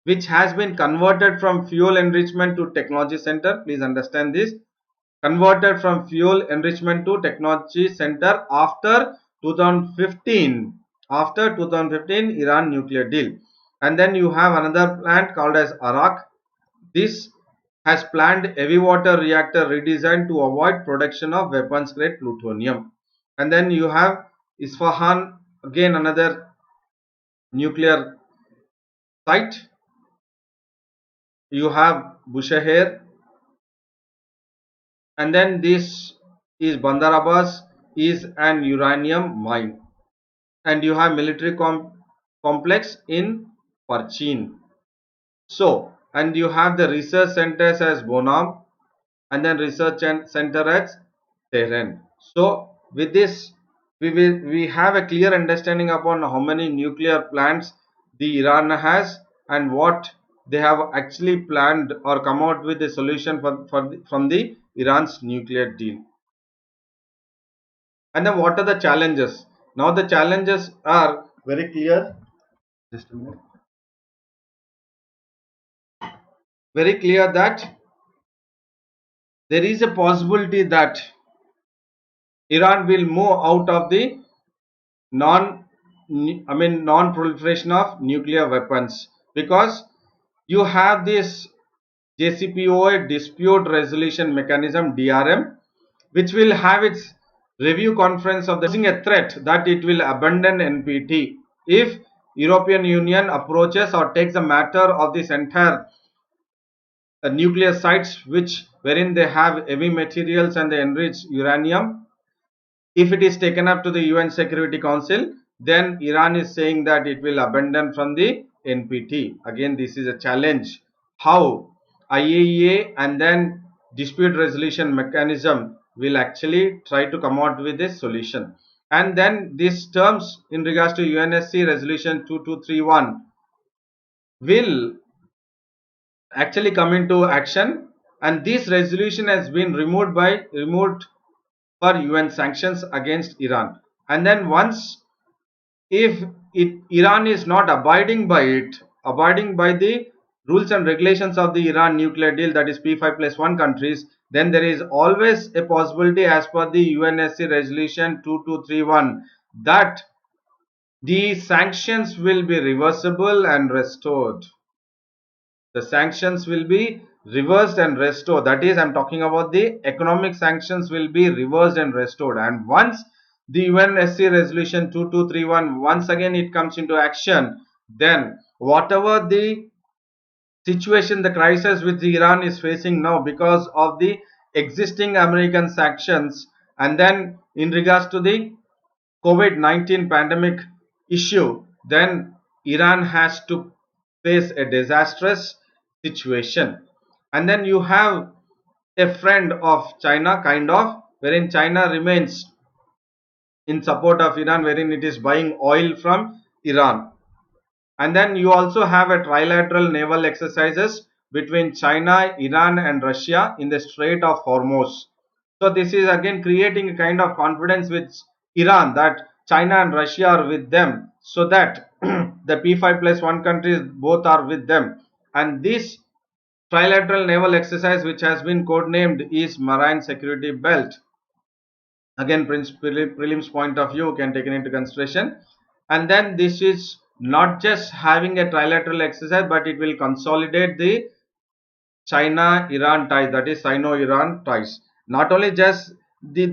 which has been converted from fuel enrichment to technology center. Please understand this, converted from fuel enrichment to technology center after 2015, after 2015 Iran nuclear deal. And then you have another plant called as Arak. This has planned heavy water reactor redesigned to avoid production of weapons grade plutonium. And then you have Isfahan, again another nuclear site. You have Bushehr, and then this is Bandar Abbas, is an uranium mine, and you have military complex in Parchin. So, and you have the research centers as Bonam, and then research center at Tehran. So with this we have a clear understanding upon how many nuclear plants the Iran has and what they have actually planned or come out with a solution from the Iran's nuclear deal. And then what are the challenges? Now the challenges are very clear. Just a minute. Very clear that there is a possibility that Iran will move out of the non-proliferation of nuclear weapons, because you have this JCPOA dispute resolution mechanism DRM, which will have its review conference of the a threat that it will abandon NPT if European Union approaches or takes the matter of this entire nuclear sites which wherein they have heavy materials and they enrich uranium. If it is taken up to the UN Security Council, then Iran is saying that it will abandon from the NPT. Again, this is a challenge. How IAEA and then dispute resolution mechanism will actually try to come out with a solution. And then these terms in regards to UNSC resolution 2231 will actually come into action, and this resolution has been removed for UN sanctions against Iran. And then once, if Iran is not abiding by the rules and regulations of the Iran nuclear deal, that is P5+1 countries, then there is always a possibility, as per the UNSC resolution 2231, that the sanctions will be reversible and restored. The sanctions will be reversed and restored. That is, I'm talking about the economic sanctions will be reversed and restored. And once the UNSC resolution 2231 once again it comes into action, then whatever the situation, the crisis which Iran is facing now because of the existing American sanctions, and then in regards to the COVID-19 pandemic issue, then Iran has to face a disastrous situation. And then you have a friend of China, kind of, wherein China remains in support of Iran, wherein it is buying oil from Iran. And then you also have a trilateral naval exercises between China, Iran and Russia in the Strait of Hormuz. So this is again creating a kind of confidence with Iran that China and Russia are with them, so that the P5+1 countries both are with them. And this trilateral naval exercise, which has been codenamed, is Marine Security Belt. Again, prelims point of view can take it into consideration. And then this is not just having a trilateral exercise, but it will consolidate the China-Iran ties, that is Sino-Iran ties. Not only just the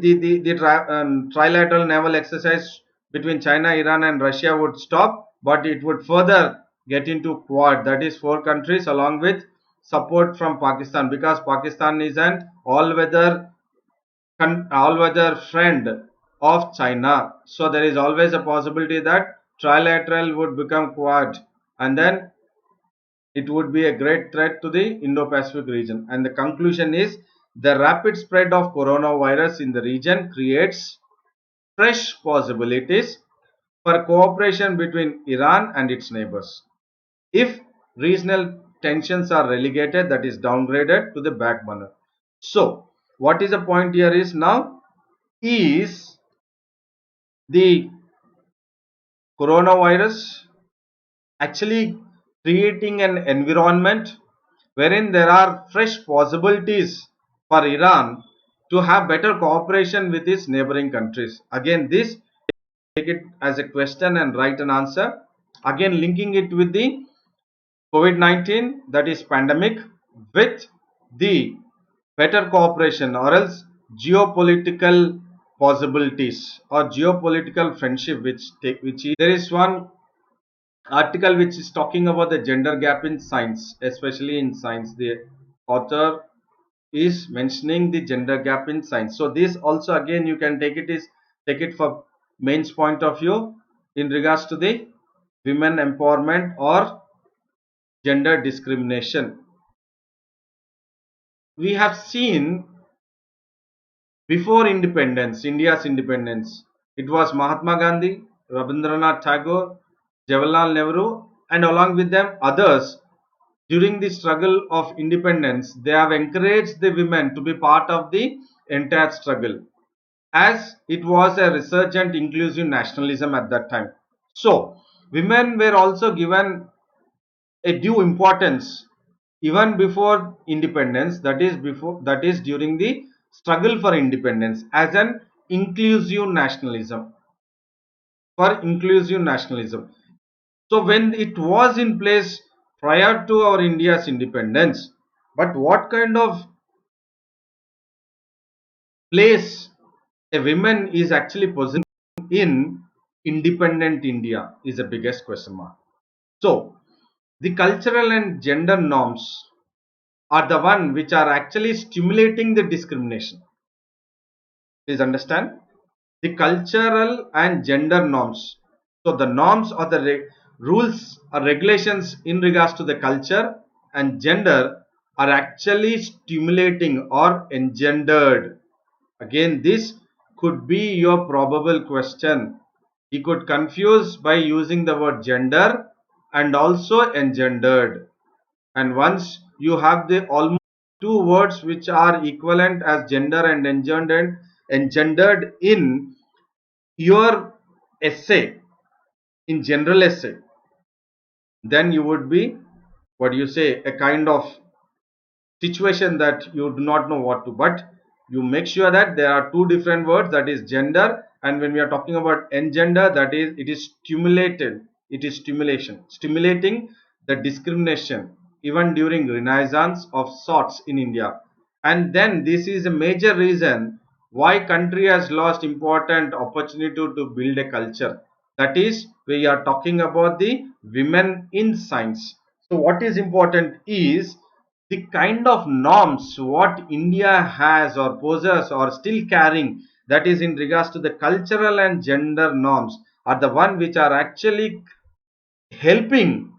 trilateral naval exercise between China, Iran and Russia would stop, but it would further get into Quad, that is 4 countries, along with support from Pakistan, because Pakistan is an all-weather friend of China. So there is always a possibility that trilateral would become Quad, and then it would be a great threat to the Indo-Pacific region. And the conclusion is, the rapid spread of coronavirus in the region creates fresh possibilities for cooperation between Iran and its neighbors. If regional tensions are relegated, that is downgraded to the back burner. So what is the point here is, now is the coronavirus actually creating an environment wherein there are fresh possibilities for Iran to have better cooperation with its neighboring countries. Again, this, take it as a question and write an answer. Again, linking it with the COVID-19, that is pandemic, with the better cooperation or else geopolitical possibilities or geopolitical friendship, which is, there is one article which is talking about the gender gap in science, especially in science. The author is mentioning the gender gap in science. So this also again you can take it for mains point of view in regards to the women empowerment or gender discrimination. We have seen before independence, India's independence, it was Mahatma Gandhi, Rabindranath Tagore, Jawaharlal Nehru, and along with them others. During the struggle of independence, they have encouraged the women to be part of the entire struggle, as it was a resurgent inclusive nationalism at that time. So women were also given a due importance even before independence, that is during the struggle for independence, as an inclusive nationalism, for inclusive nationalism. So when it was in place prior to our India's independence, but what kind of place a woman is actually possessing in independent India is the biggest question mark. So the cultural and gender norms are the one which are actually stimulating the discrimination. Please understand, the cultural and gender norms. So the norms or the rules or regulations in regards to the culture and gender are actually stimulating or engendered? Again, this could be your probable question. You could confuse by using the word gender and also engendered. And once you have the almost two words which are equivalent as gender and engendered in your essay, in general essay, then you would be, what do you say, a kind of situation that you do not know what to, but you make sure that there are two different words, that is gender, and when we are talking about engender, that is, it is stimulated, it is stimulation, stimulating the discrimination even during renaissance of sorts in India. And then this is a major reason why country has lost important opportunity to build a culture, that is, we are talking about the women in science. So what is important is the kind of norms what India has or possess or still carrying, that is in regards to the cultural and gender norms, are the one which are actually helping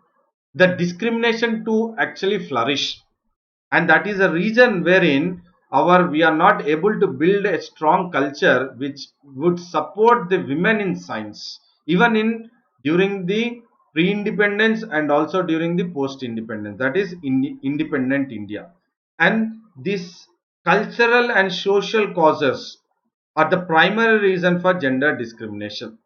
the discrimination to actually flourish. And that is a reason wherein our we are not able to build a strong culture which would support the women in science, even in during the pre-independence and also during the post-independence, that is in independent India. And this cultural and social causes are the primary reason for gender discrimination.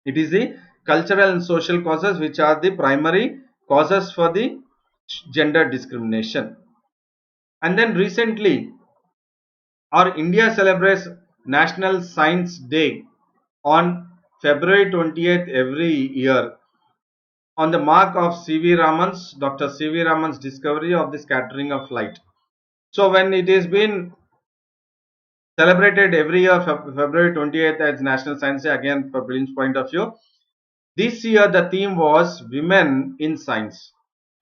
It is the cultural and social causes which are the primary causes for the gender discrimination. And then recently, our India celebrates National Science Day on February 20th every year on the mark of Dr. C.V. Raman's discovery of the scattering of light. So when it is been celebrated every year February 20th as National Science Day, again for prelims point of view, this year the theme was women in science.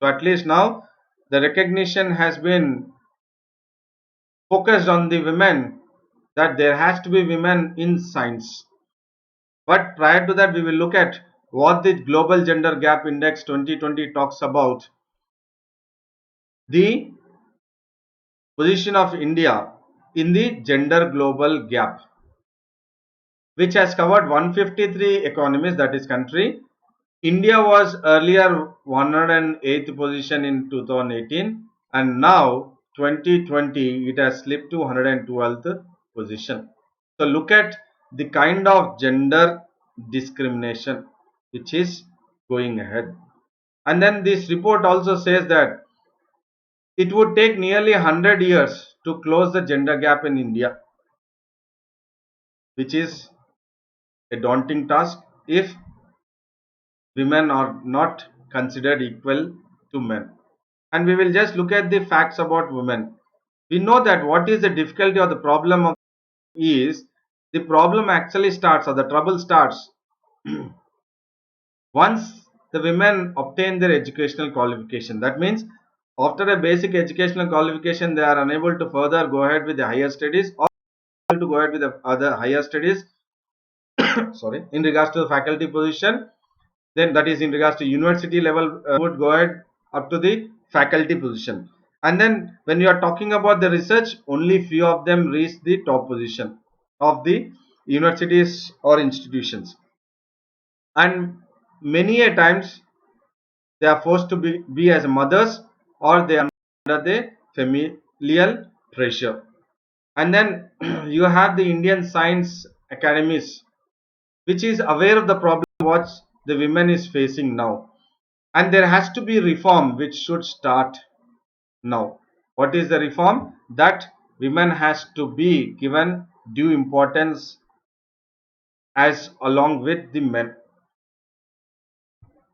So at least now the recognition has been focused on the women, that there has to be women in science. But prior to that, we will look at what the Global Gender Gap Index 2020 talks about, the position of India in the gender global gap, which has covered 153 economies, that is country. India was earlier 108th position in 2018, and now 2020 it has slipped to 112th position. So look at the kind of gender discrimination which is going ahead. And then this report also says that it would take nearly 100 years to close the gender gap in India, which is a daunting task if women are not considered equal to men. And we will just look at the facts about women. We know that what is the difficulty or the problem of is the problem actually starts, or the trouble starts once the women obtain their educational qualification. That means after a basic educational qualification they are unable to further go ahead with the higher studies, or to go ahead with the other higher studies sorry, in regards to the faculty position, then that is in regards to university level, would go ahead up to the faculty position. And then when you are talking about the research, only few of them reach the top position of the universities or institutions, and many a times they are forced to be as mothers, or they are under the familial pressure. And then you have the Indian Science Academies, which is aware of the problem what the women is facing now, and there has to be reform which should start now. What is the reform? That women has to be given due importance as along with the men.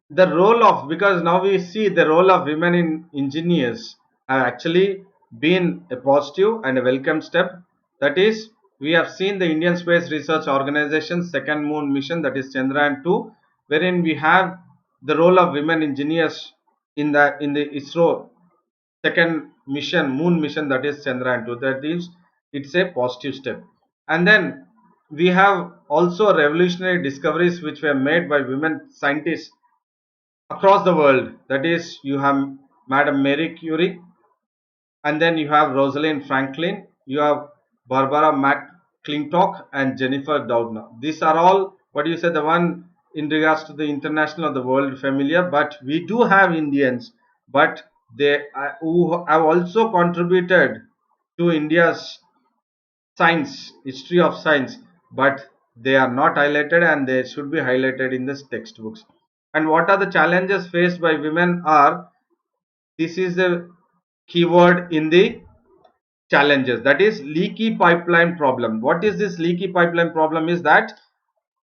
The role of, because now we see the role of women in engineers have actually been a positive and a welcome step. That is, we have seen the Indian Space Research Organization's second moon mission, that is Chandrayaan 2, wherein we have the role of women engineers in the ISRO second mission, moon mission, that is Chandrayaan 2. That is, it's a positive step. And then we have also revolutionary discoveries which were made by women scientists across the world. That is, you have Madam Marie Curie, and then you have Rosalind Franklin, you have Barbara McClintock, and Jennifer Doudna. These are all, what do you say, the one in regards to the international or the world familiar, but we do have Indians, but they who have also contributed to India's science, history of science, but they are not highlighted and they should be highlighted in this textbooks. And what are the challenges faced by women are, this is the keyword in the challenges, that is leaky pipeline problem. What is this leaky pipeline problem? Is that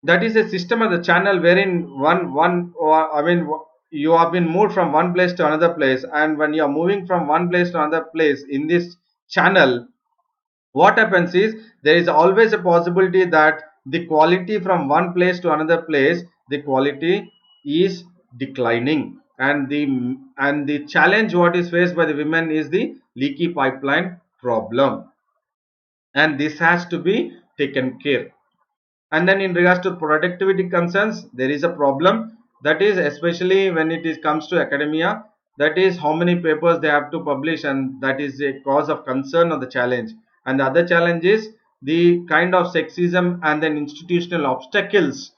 is a system of the channel wherein you have been moved from one place to another place, and when you are moving from one place to another place in this channel, what happens is there is always a possibility that the quality from one place to another place, the quality is declining, and the challenge what is faced by the women is the leaky pipeline problem, and this has to be taken care. And then in regards to productivity concerns, there is a problem, that is especially when it is comes to academia, that is how many papers they have to publish, and that is a cause of concern or the challenge. And the other challenge is the kind of sexism and then institutional obstacles